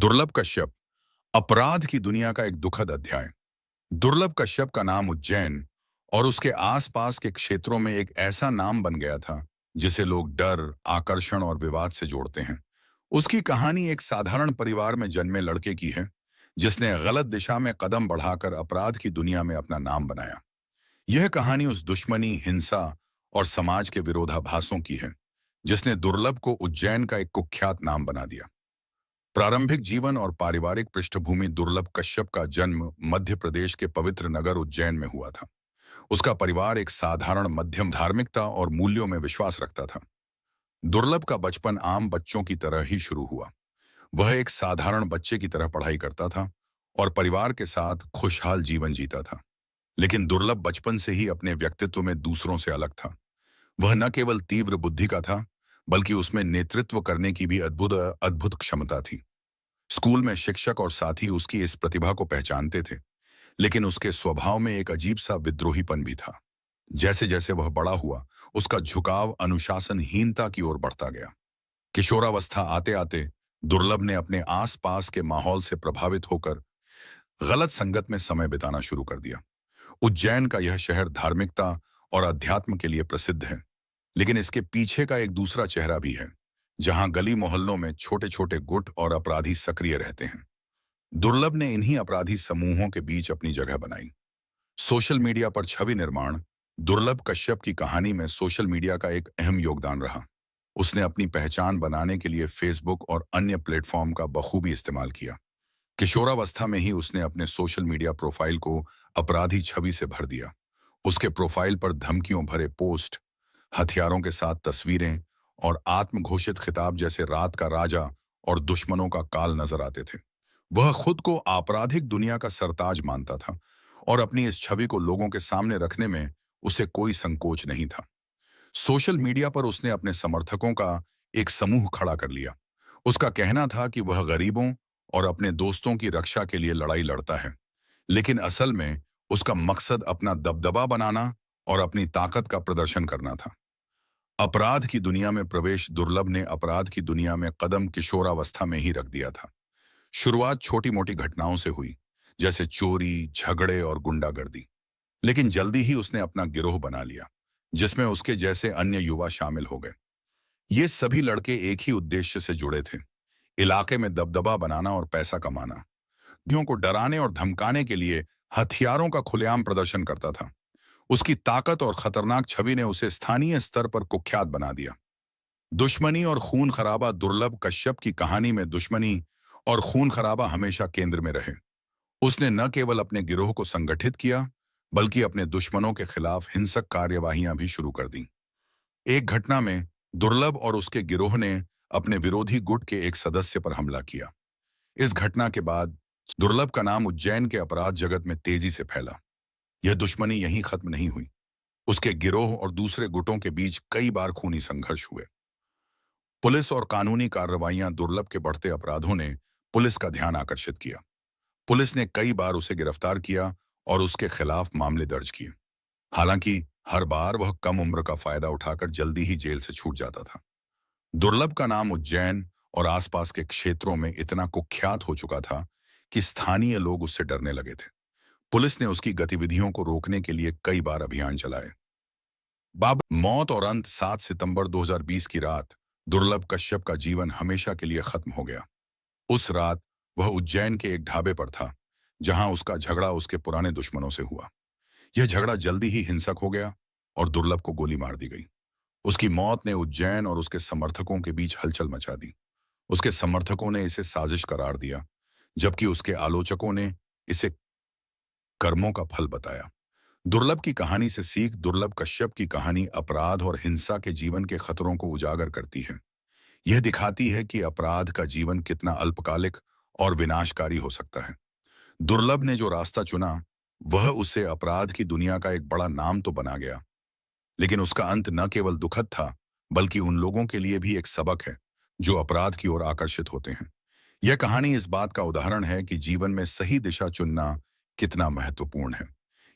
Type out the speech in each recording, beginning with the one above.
दुर्लभ कश्यप अपराध की दुनिया का एक दुखद अध्याय। दुर्लभ कश्यप का नाम उज्जैन और उसके आसपास के क्षेत्रों में एक ऐसा नाम बन गया था जिसे लोग डर, आकर्षण और विवाद से जोड़ते हैं। उसकी कहानी एक साधारण परिवार में जन्मे लड़के की है जिसने गलत दिशा में कदम बढ़ाकर अपराध की दुनिया में अपना नाम बनाया। यह कहानी उस दुश्मनी, हिंसा और समाज के विरोधाभासों की है जिसने दुर्लभ को उज्जैन का एक कुख्यात नाम बना दिया। प्रारंभिक जीवन और पारिवारिक पृष्ठभूमि। दुर्लभ कश्यप का जन्म मध्य प्रदेश के पवित्र नगर उज्जैन में हुआ था। उसका परिवार एक साधारण मध्यम धार्मिकता और मूल्यों में विश्वास रखता था। दुर्लभ का बचपन आम बच्चों की तरह ही शुरू हुआ। वह एक साधारण बच्चे की तरह पढ़ाई करता था और परिवार के साथ खुशहाल जीवन जीता था। लेकिन दुर्लभ बचपन से ही अपने व्यक्तित्व में दूसरों से अलग था। वह न केवल तीव्र बुद्धि का था, बल्कि उसमें नेतृत्व करने की भी अद्भुत अद्भुत क्षमता थी। स्कूल में शिक्षक और साथी उसकी इस प्रतिभा को पहचानते थे, लेकिन उसके स्वभाव में एक अजीब सा विद्रोहीपन भी था। जैसे जैसे वह बड़ा हुआ, उसका झुकाव अनुशासनहीनता की ओर बढ़ता गया। किशोरावस्था आते आते दुर्लभ ने अपने आसपास के माहौल से प्रभावित होकर गलत संगत में समय बिताना शुरू कर दिया। उज्जैन का यह शहर धार्मिकता और अध्यात्म के लिए प्रसिद्ध है, लेकिन इसके पीछे का एक दूसरा चेहरा भी है, जहां गली मोहल्लों में छोटे छोटे गुट और अपराधी सक्रिय रहते हैं। दुर्लभ ने इन्हीं अपराधी समूहों के बीच अपनी जगह बनाई। सोशल मीडिया पर छवि निर्माण। दुर्लभ कश्यप की कहानी में सोशल मीडिया का एक अहम योगदान रहा। उसने अपनी पहचान बनाने के लिए फेसबुक और अन्य प्लेटफॉर्म का बखूबी इस्तेमाल किया। किशोरावस्था में ही उसने अपने सोशल मीडिया प्रोफाइल को अपराधी छवि से भर दिया। उसके प्रोफाइल पर धमकियों भरे पोस्ट, हथियारों के साथ तस्वीरें और आत्मघोषित खिताब जैसे रात का राजा और दुश्मनों का काल नजर आते थे। वह खुद को आपराधिक दुनिया का सरताज मानता था और अपनी इस छवि को लोगों के सामने रखने में उसे कोई संकोच नहीं था। सोशल मीडिया पर उसने अपने समर्थकों का एक समूह खड़ा कर लिया। उसका कहना था कि वह गरीबों और अपने दोस्तों की रक्षा के लिए लड़ाई लड़ता है, लेकिन असल में उसका मकसद अपना दबदबा बनाना और अपनी ताकत का प्रदर्शन करना था। अपराध की दुनिया में प्रवेश। दुर्लभ ने अपराध की दुनिया में कदम किशोरावस्था में ही रख दिया था। शुरुआत छोटी मोटी घटनाओं से हुई, जैसे चोरी, झगड़े और गुंडागर्दी। लेकिन जल्दी ही उसने अपना गिरोह बना लिया, जिसमें उसके जैसे अन्य युवा शामिल हो गए। ये सभी लड़के एक ही उद्देश्य से जुड़े थे, इलाके में दबदबा बनाना और पैसा कमाना। विरोधियों को डराने और धमकाने के लिए हथियारों का खुलेआम प्रदर्शन करता था। उसकी ताकत और खतरनाक छवि ने उसे स्थानीय स्तर पर कुख्यात बना दिया। दुश्मनी और खून खराबा। दुर्लभ कश्यप की कहानी में दुश्मनी और खून खराबा हमेशा केंद्र में रहे। उसने न केवल अपने गिरोह को संगठित किया, बल्कि अपने दुश्मनों के खिलाफ हिंसक कार्यवाहियां भी शुरू कर दी। एक घटना में दुर्लभ और उसके गिरोह ने अपने विरोधी गुट के एक सदस्य पर हमला किया। इस घटना के बाद दुर्लभ का नाम उज्जैन के अपराध जगत में तेजी से फैला। यह दुश्मनी यहीं खत्म नहीं हुई। उसके गिरोह और दूसरे गुटों के बीच कई बार खूनी संघर्ष हुए। पुलिस और कानूनी कार्रवाइयां। दुर्लभ के बढ़ते अपराधों ने पुलिस का ध्यान आकर्षित किया। पुलिस ने कई बार उसे गिरफ्तार किया और उसके खिलाफ मामले दर्ज किए। हालांकि हर बार वह कम उम्र का फायदा उठाकर जल्दी ही जेल से छूट जाता था। दुर्लभ का नाम उज्जैन और आसपास के क्षेत्रों में इतना कुख्यात हो चुका था कि स्थानीय लोग उससे डरने लगे थे। पुलिस ने उसकी गतिविधियों को रोकने के लिए कई बार अभियान चलाए। मौत और अंत। 7 सितंबर 2020 की रात दुर्लभ कश्यप का जीवन हमेशा के लिए खत्म हो गया। उस रात वह उज्जैन के एक ढाबे पर था, जहां उसका झगड़ा उसके पुराने दुश्मनों से हुआ। यह झगड़ा जल्दी ही हिंसक हो गया और दुर्लभ को गोली मार दी गई। उसकी मौत ने उज्जैन और उसके समर्थकों के बीच हलचल मचा दी। उसके समर्थकों ने इसे साजिश करार दिया, जबकि उसके आलोचकों ने इसे कर्मों का फल बताया। दुर्लभ की कहानी से सीख। दुर्लभ कश्यप की कहानी अपराध और हिंसा के जीवन के खतरों को उजागर करती है। यह दिखाती है कि अपराध का जीवन कितना अल्पकालिक और विनाशकारी हो सकता है। दुर्लभ ने जो रास्ता चुना, वह उसे अपराध की दुनिया का एक बड़ा नाम तो बना गया, लेकिन उसका अंत न केवल दुखद था, बल्कि उन लोगों के लिए भी एक सबक है जो अपराध की ओर आकर्षित होते हैं। यह कहानी इस बात का उदाहरण है कि जीवन में सही दिशा चुनना कितना महत्वपूर्ण है।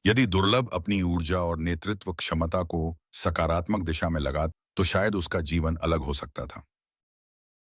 यदि दुर्लभ अपनी ऊर्जा और नेतृत्व क्षमता को सकारात्मक दिशा में लगा, तो शायद उसका जीवन अलग हो सकता था।